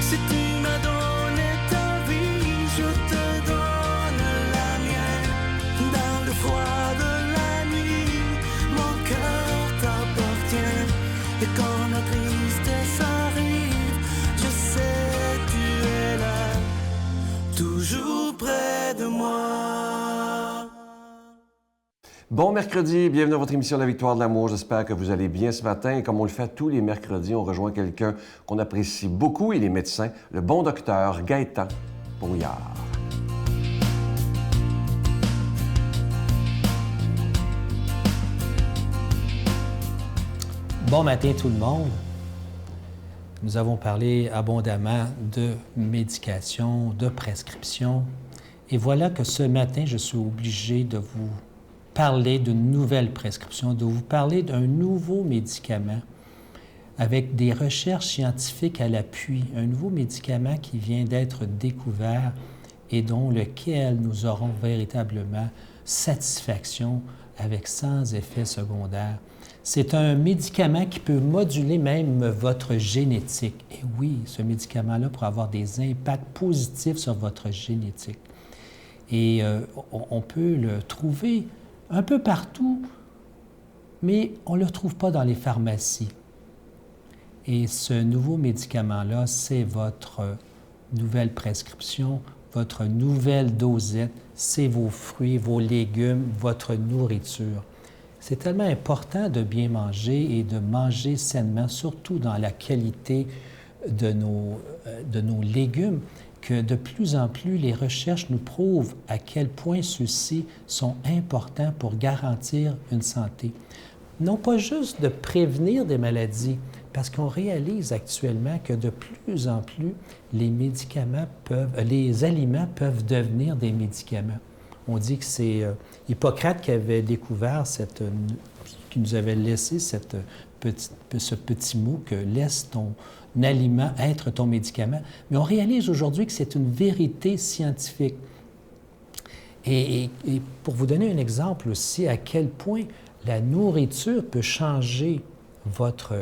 Si tu m'as donné ta vie, je te donne la mienne. Dans le froid de la nuit, mon cœur t'appartient. Et quand la tristesse arrive, je sais tu es là, toujours près de moi. Bon mercredi, bienvenue à votre émission La Victoire de l'amour. J'espère que vous allez bien ce matin. Et comme on le fait tous les mercredis, on rejoint quelqu'un qu'on apprécie beaucoup, il est médecin, le bon docteur Gaëtan Brouillard. Bon matin tout le monde. Nous avons parlé abondamment de médication, de prescription. Et voilà que ce matin, je suis obligé de vous parler d'une nouvelle prescription, de vous parler d'un nouveau médicament avec des recherches scientifiques à l'appui, un nouveau médicament qui vient d'être découvert et dont lequel nous aurons véritablement satisfaction avec sans effet secondaire. C'est un médicament qui peut moduler même votre génétique. Et oui, ce médicament-là pourrait avoir des impacts positifs sur votre génétique. Et on peut le trouver un peu partout, mais on ne le trouve pas dans les pharmacies. Et ce nouveau médicament-là, c'est votre nouvelle prescription, votre nouvelle dosette, c'est vos fruits, vos légumes, votre nourriture. C'est tellement important de bien manger et de manger sainement, surtout dans la qualité de nos légumes, que de plus en plus, les recherches nous prouvent à quel point ceux-ci sont importants pour garantir une santé. Non pas juste de prévenir des maladies, parce qu'on réalise actuellement que de plus en plus, les aliments peuvent devenir des médicaments. On dit que c'est Hippocrate qui avait découvert qui nous avait laissé ce petit mot que laisse ton aliment être ton médicament. Mais on réalise aujourd'hui que c'est une vérité scientifique. Et pour vous donner un exemple aussi, à quel point la nourriture peut changer votre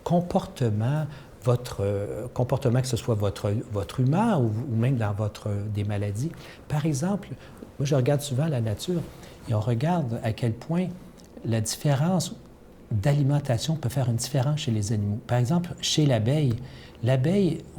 comportement, que ce soit votre humeur ou même dans des maladies. Par exemple, moi je regarde souvent la nature et on regarde à quel point la différence d'alimentation peut faire une différence chez les animaux. Par exemple, chez l'abeille,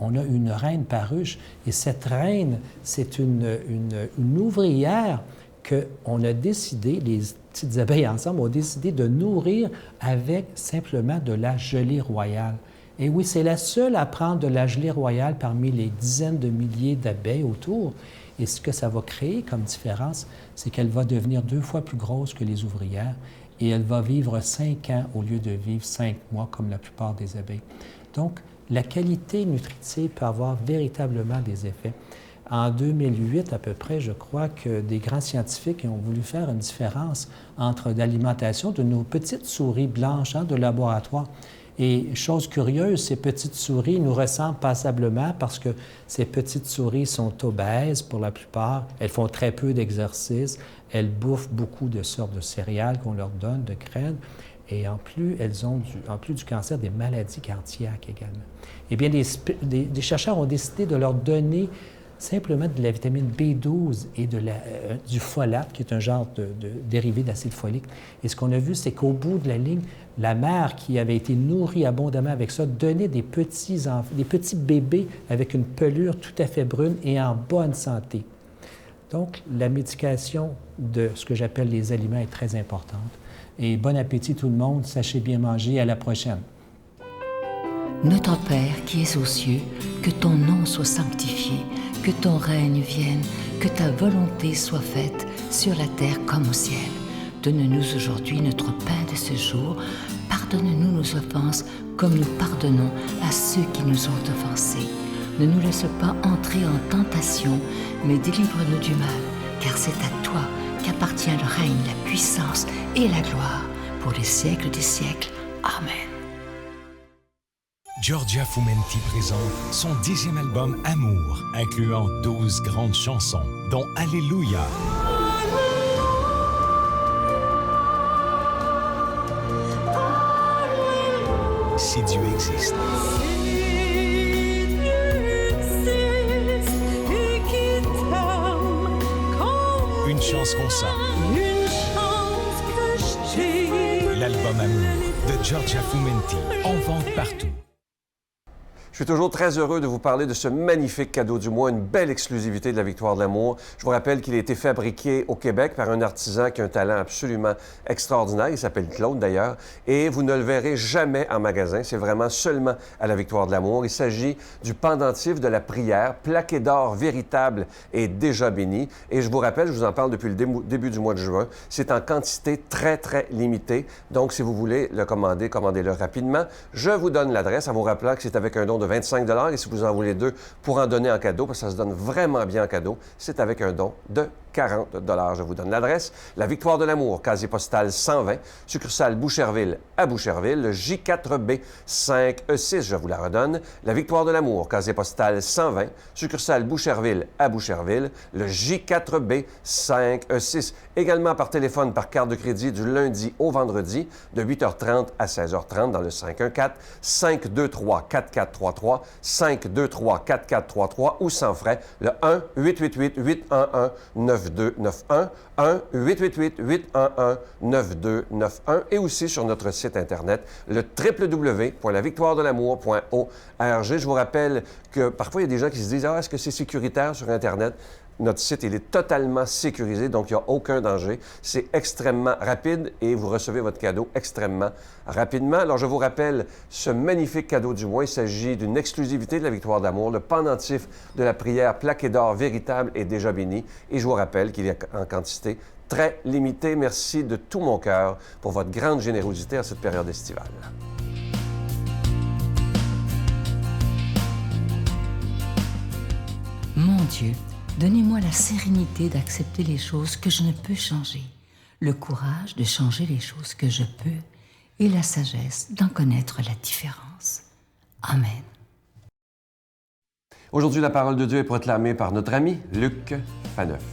on a une reine par ruche et cette reine, c'est une ouvrière qu'on a décidé, les petites abeilles ensemble ont décidé de nourrir avec simplement de la gelée royale. Et oui, c'est la seule à prendre de la gelée royale parmi les dizaines de milliers d'abeilles autour. Et ce que ça va créer comme différence, c'est qu'elle va devenir 2 fois plus grosse que les ouvrières et elle va vivre 5 ans au lieu de vivre 5 mois comme la plupart des abeilles. Donc, la qualité nutritive peut avoir véritablement des effets. En 2008, à peu près, je crois que des grands scientifiques ont voulu faire une différence entre l'alimentation de nos petites souris blanches de laboratoire. Et chose curieuse, ces petites souris nous ressemblent passablement parce que ces petites souris sont obèses pour la plupart. Elles font très peu d'exercice. Elles bouffent beaucoup de sortes de céréales qu'on leur donne, de graines. Et en plus, elles ont, en plus du cancer, des maladies cardiaques également. Eh bien, des chercheurs ont décidé de leur donner simplement de la vitamine B12 et du folate, qui est un genre de dérivé d'acide folique. Et ce qu'on a vu, c'est qu'au bout de la ligne, la mère qui avait été nourrie abondamment avec ça donnait des petits bébés avec une pelure tout à fait brune et en bonne santé. Donc, la médication de ce que j'appelle les aliments est très importante. Et bon appétit tout le monde, sachez bien manger, à la prochaine. Notre Père qui es aux cieux, que ton nom soit sanctifié, que ton règne vienne, que ta volonté soit faite sur la terre comme au ciel. Donne-nous aujourd'hui notre pain de ce jour. Pardonne-nous nos offenses comme nous pardonnons à ceux qui nous ont offensés. Ne nous laisse pas entrer en tentation, mais délivre-nous du mal, car c'est à toi qu'appartient le règne, la puissance et la gloire pour les siècles des siècles. Amen. Giorgia Fumenti présente son 10e album Amour, incluant 12 grandes chansons, dont Alléluia. Si Dieu existe. Si Dieu Une chance qu'on sent. Une chance que j'ai. L'album Amour de Giorgia Fumenti. En vente partout. Je suis toujours très heureux de vous parler de ce magnifique cadeau du mois, une belle exclusivité de la Victoire de l'amour. Je vous rappelle qu'il a été fabriqué au Québec par un artisan qui a un talent absolument extraordinaire. Il s'appelle Claude, d'ailleurs. Et vous ne le verrez jamais en magasin. C'est vraiment seulement à la Victoire de l'amour. Il s'agit du pendentif de la prière, plaqué d'or véritable et déjà béni. Et je vous rappelle, je vous en parle depuis le début du mois de juin. C'est en quantité très, très limitée. Donc, si vous voulez le commander, commandez-le rapidement. Je vous donne l'adresse en vous rappelant que c'est avec un don de 25 $ et si vous en voulez 2 pour en donner en cadeau, parce que ça se donne vraiment bien en cadeau, c'est avec un don de 40 $. Je vous donne l'adresse. La Victoire de l'amour, casier postal 120, succursale Boucherville à Boucherville, le J4B 5E6, je vous la redonne. La Victoire de l'amour, casier postal 120, succursale Boucherville à Boucherville, le J4B 5E6. Également par téléphone, par carte de crédit du lundi au vendredi, de 8h30 à 16h30 dans le 514-523-4433, 523-4433 ou sans frais, le 1-888-811-9291, 1-888-811-9291 et aussi sur notre site Internet, le www.lavictoiredelamour.org. Je vous rappelle que parfois, il y a des gens qui se disent « Ah, est-ce que c'est sécuritaire sur Internet? » Notre site, il est totalement sécurisé, donc il n'y a aucun danger. C'est extrêmement rapide et vous recevez votre cadeau extrêmement rapidement. Alors, je vous rappelle ce magnifique cadeau du mois. Il s'agit d'une exclusivité de la Victoire d'amour, le pendentif de la prière plaqué d'or véritable et déjà béni. Et je vous rappelle qu'il est en quantité très limitée. Merci de tout mon cœur pour votre grande générosité à cette période estivale. Mon Dieu, donnez-moi la sérénité d'accepter les choses que je ne peux changer, le courage de changer les choses que je peux et la sagesse d'en connaître la différence. Amen. Aujourd'hui, la parole de Dieu est proclamée par notre ami Luc Faneuf.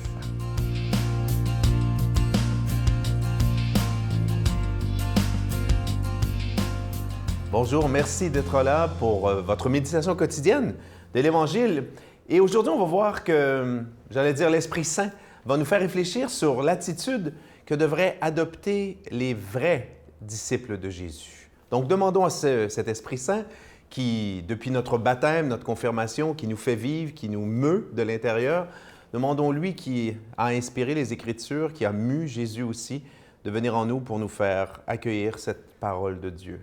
Bonjour, merci d'être là pour votre méditation quotidienne de l'Évangile. Et aujourd'hui, on va voir que, j'allais dire, l'Esprit Saint va nous faire réfléchir sur l'attitude que devraient adopter les vrais disciples de Jésus. Donc, demandons à cet Esprit Saint qui, depuis notre baptême, notre confirmation, qui nous fait vivre, qui nous meut de l'intérieur, demandons-lui qui a inspiré les Écritures, qui a mu Jésus aussi, de venir en nous pour nous faire accueillir cette parole de Dieu.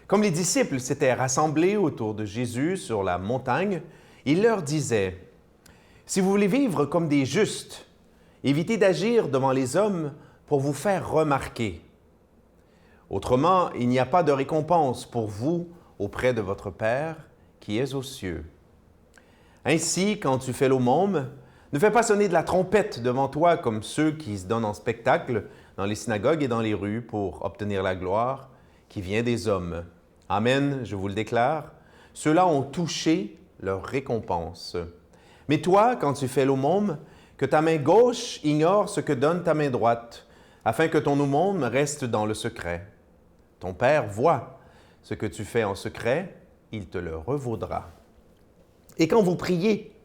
Comme les disciples s'étaient rassemblés autour de Jésus sur la montagne, il leur disait, « Si vous voulez vivre comme des justes, évitez d'agir devant les hommes pour vous faire remarquer. Autrement, il n'y a pas de récompense pour vous auprès de votre Père qui est aux cieux. Ainsi, quand tu fais l'aumône, ne fais pas sonner de la trompette devant toi comme ceux qui se donnent en spectacle dans les synagogues et dans les rues pour obtenir la gloire qui vient des hommes. Amen, je vous le déclare, ceux-là ont touché leur récompense. Mais toi, quand tu fais l'aumône, que ta main gauche ignore ce que donne ta main droite, afin que ton aumône reste dans le secret. Ton Père voit ce que tu fais en secret, il te le revaudra. Et quand vous priez,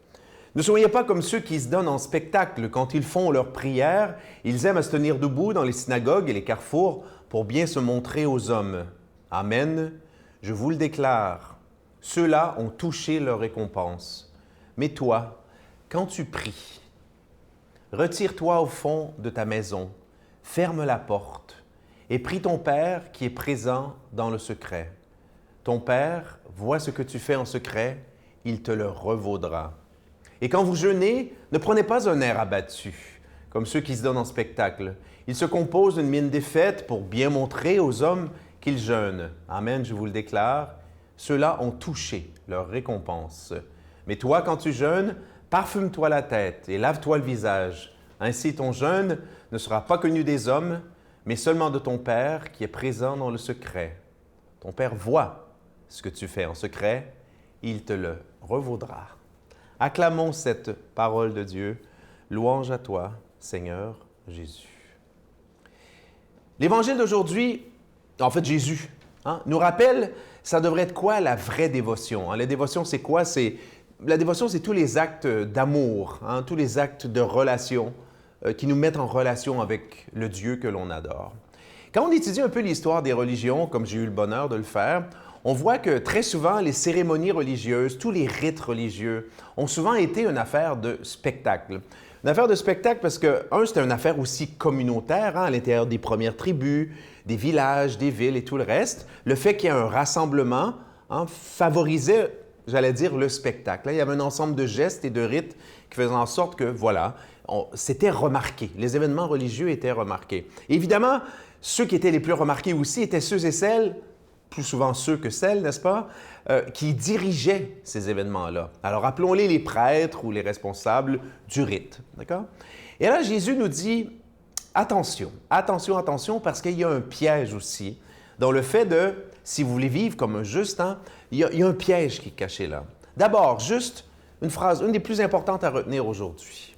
ne soyez pas comme ceux qui se donnent en spectacle quand ils font leur prière. Ils aiment à se tenir debout dans les synagogues et les carrefours pour bien se montrer aux hommes. Amen, je vous le déclare. Ceux-là ont touché leur récompense. Mais toi, quand tu pries, retire-toi au fond de ta maison, ferme la porte et prie ton Père qui est présent dans le secret. Ton Père voit ce que tu fais en secret, il te le revaudra. Et quand vous jeûnez, ne prenez pas un air abattu, comme ceux qui se donnent en spectacle. Ils se composent d'une mine défaite pour bien montrer aux hommes qu'ils jeûnent. Amen, je vous le déclare. Ceux-là ont touché leur récompense. Mais toi, quand tu jeûnes, parfume-toi la tête et lave-toi le visage. Ainsi, ton jeûne ne sera pas connu des hommes, mais seulement de ton Père qui est présent dans le secret. Ton Père voit ce que tu fais en secret, il te le revaudra. Acclamons cette parole de Dieu. Louange à toi, Seigneur Jésus. L'Évangile d'aujourd'hui, en fait Jésus, nous rappelle, ça devrait être quoi la vraie dévotion? La dévotion, c'est quoi? C'est la dévotion, c'est tous les actes d'amour, hein, tous les actes de relation qui nous mettent en relation avec le Dieu que l'on adore. Quand on étudie un peu l'histoire des religions, comme j'ai eu le bonheur de le faire, on voit que très souvent, les cérémonies religieuses, tous les rites religieux ont souvent été une affaire de spectacle. Une affaire de spectacle parce que, c'était une affaire aussi communautaire, hein, à l'intérieur des premières tribus, des villages, des villes et tout le reste. Le fait qu'il y ait un rassemblement favorisait, j'allais dire, le spectacle. Là, il y avait un ensemble de gestes et de rites qui faisaient en sorte que, voilà, c'était remarqué. Les événements religieux étaient remarqués. Et évidemment, ceux qui étaient les plus remarqués aussi étaient ceux et celles, plus souvent ceux que celles, n'est-ce pas, qui dirigeaient ces événements-là. Alors, appelons-les les prêtres ou les responsables du rite, d'accord? Et là, Jésus nous dit, attention, attention, attention, parce qu'il y a un piège aussi dans le fait de, si vous voulez vivre comme un juste, il y a un piège qui est caché là. D'abord, juste une phrase, une des plus importantes à retenir aujourd'hui.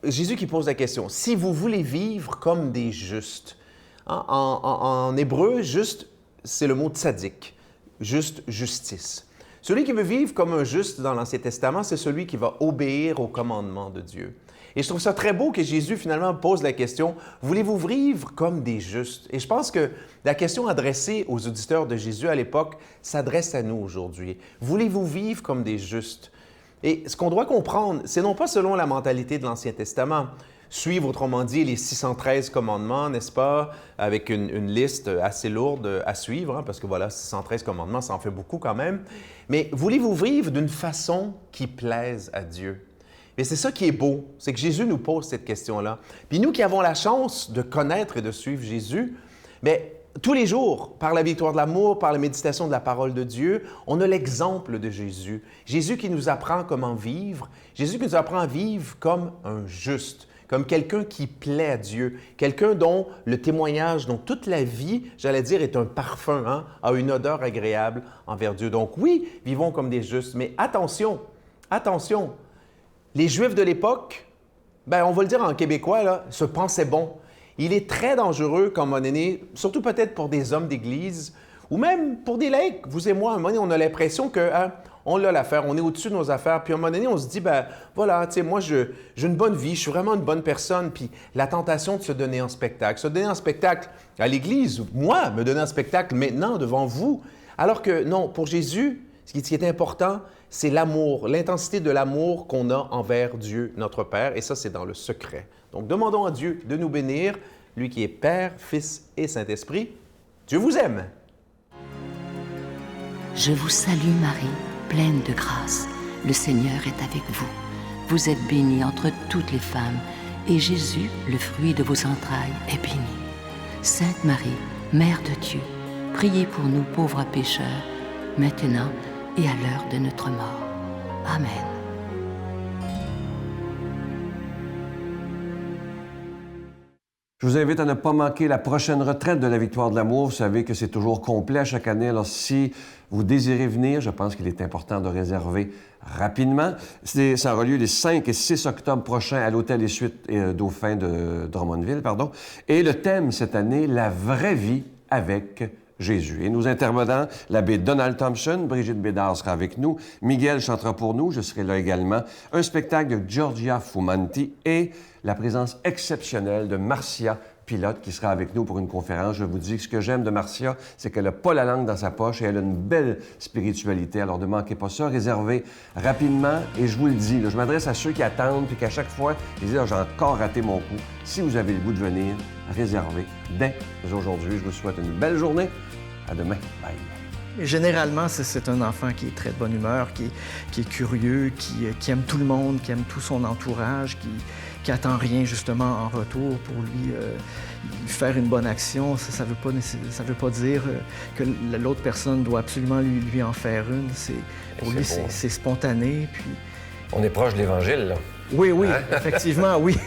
Jésus qui pose la question, si vous voulez vivre comme des justes, en hébreu, juste, c'est le mot tzaddik, juste, justice. Celui qui veut vivre comme un juste dans l'Ancien Testament, c'est celui qui va obéir aux commandements de Dieu. Et je trouve ça très beau que Jésus finalement pose la question, voulez-vous vivre comme des justes? Et je pense que la question adressée aux auditeurs de Jésus à l'époque s'adresse à nous aujourd'hui. Voulez-vous vivre comme des justes? Et ce qu'on doit comprendre, c'est non pas selon la mentalité de l'Ancien Testament, suivre, autrement dit, les 613 commandements, n'est-ce pas, avec une liste assez lourde à suivre, parce que voilà, 613 commandements, ça en fait beaucoup quand même. Mais voulez-vous vivre d'une façon qui plaise à Dieu? Et c'est ça qui est beau, c'est que Jésus nous pose cette question-là. Puis nous qui avons la chance de connaître et de suivre Jésus, bien, tous les jours, par la victoire de l'amour, par la méditation de la parole de Dieu, on a l'exemple de Jésus. Jésus qui nous apprend comment vivre, Jésus qui nous apprend à vivre comme un juste, comme quelqu'un qui plaît à Dieu, quelqu'un dont le témoignage, dont toute la vie, j'allais dire, est un parfum, a une odeur agréable envers Dieu. Donc oui, vivons comme des justes, mais attention, attention, les Juifs de l'époque, bien, on va le dire en québécois, là, se pensaient bons. Il est très dangereux, comme on est né, surtout peut-être pour des hommes d'Église, ou même pour des laïcs. Vous et moi, à un moment donné, on a l'impression que on a l'affaire, on est au-dessus de nos affaires, puis à un moment donné, on se dit, ben voilà, tu sais, moi, j'ai une bonne vie, je suis vraiment une bonne personne, puis la tentation de se donner en spectacle. Se donner en spectacle à l'Église, moi, me donner en spectacle maintenant devant vous, alors que non, pour Jésus, ce qui est important, c'est l'amour, l'intensité de l'amour qu'on a envers Dieu, notre Père, et ça, c'est dans le secret. Donc, demandons à Dieu de nous bénir, lui qui est Père, Fils et Saint-Esprit. Dieu vous aime. Je vous salue Marie, pleine de grâce. Le Seigneur est avec vous. Vous êtes bénie entre toutes les femmes, et Jésus, le fruit de vos entrailles, est béni. Sainte Marie, Mère de Dieu, priez pour nous pauvres pécheurs, maintenant et à l'heure de notre mort. Amen. Je vous invite à ne pas manquer la prochaine retraite de la Victoire de l'amour. Vous savez que c'est toujours complet à chaque année. Alors, si vous désirez venir, je pense qu'il est important de réserver rapidement. Ça aura lieu les 5 et 6 octobre prochains à l'Hôtel et Suites Dauphin de Drummondville. Et le thème cette année, la vraie vie avec Jésus. Et nos intervenants, l'abbé Donald Thompson, Brigitte Bédard sera avec nous, Miguel chantera pour nous, je serai là également, un spectacle de Giorgia Fumanti et la présence exceptionnelle de Marcia Pilote qui sera avec nous pour une conférence. Je vous dis que ce que j'aime de Marcia, c'est qu'elle n'a pas la langue dans sa poche et elle a une belle spiritualité. Alors ne manquez pas ça, réservez rapidement. Et je vous le dis, là, je m'adresse à ceux qui attendent puis qu'à chaque fois, ils disent « j'ai encore raté mon coup ». Si vous avez le goût de venir, réservez dès aujourd'hui. Je vous souhaite une belle journée. À demain. Bye. Généralement, c'est un enfant qui est très de bonne humeur, qui est curieux, qui aime tout le monde, qui aime tout son entourage, qui attend rien justement en retour pour lui faire une bonne action. Ça veut pas dire que l'autre personne doit absolument lui en faire une. Pour lui, c'est spontané. Puis... On est proche de l'Évangile, là. Oui, hein? Effectivement, oui.